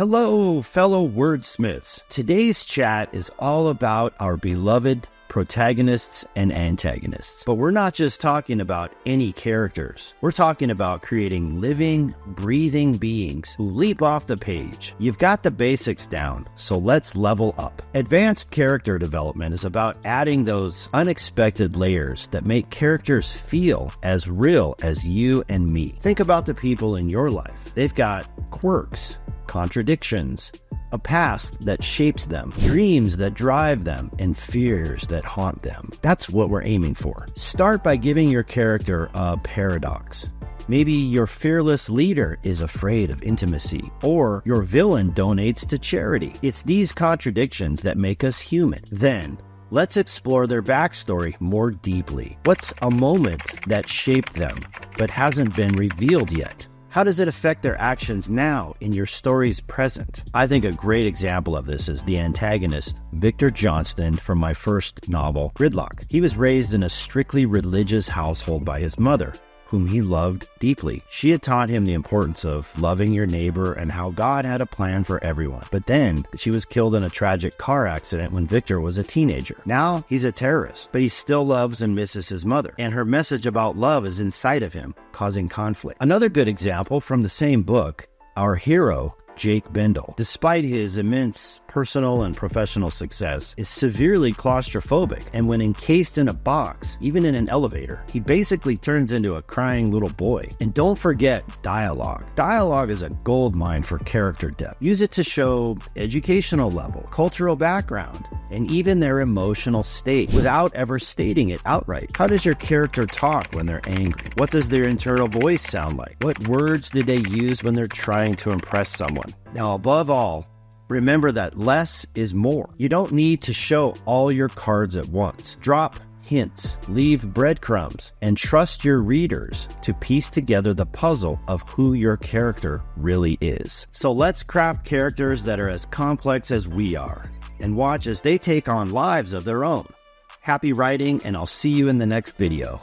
Hello, fellow wordsmiths. Today's chat is all about our beloved protagonists and antagonists. But we're not just talking about any characters. We're talking about creating living, breathing beings who leap off the page. You've got the basics down, so let's level up. Advanced character development is about adding those unexpected layers that make characters feel as real as you and me. Think about the people in your life. They've got quirks, contradictions, a past that shapes them, dreams that drive them, and fears that haunt them. That's what we're aiming for. Start by giving your character a paradox. Maybe your fearless leader is afraid of intimacy, or your villain donates to charity. It's these contradictions that make us human. Then, let's explore their backstory more deeply. What's a moment that shaped them, but hasn't been revealed yet? How does it affect their actions now in your story's present? I think a great example of this is the antagonist, Victor Johnston, from my first novel, Gridlock. He was raised in a strictly religious household by his mother, whom he loved deeply. She had taught him the importance of loving your neighbor and how God had a plan for everyone. But then she was killed in a tragic car accident when Victor was a teenager. Now he's a terrorist, but he still loves and misses his mother. And her message about love is inside of him, causing conflict. Another good example from the same book, our hero, Jake Bendel, despite his immense personal and professional success, is severely claustrophobic, and when encased in a box, even in an elevator, he basically turns into a crying little boy. And don't forget dialogue. Dialogue is a goldmine for character depth. Use it to show educational level, cultural background, and even their emotional state without ever stating it outright. How does your character talk when they're angry? What does their internal voice sound like? What words do they use when they're trying to impress someone? Now, above all, remember that less is more. You don't need to show all your cards at once. Drop hints, leave breadcrumbs, and trust your readers to piece together the puzzle of who your character really is. So let's craft characters that are as complex as we are, and watch as they take on lives of their own. Happy writing, and I'll see you in the next video.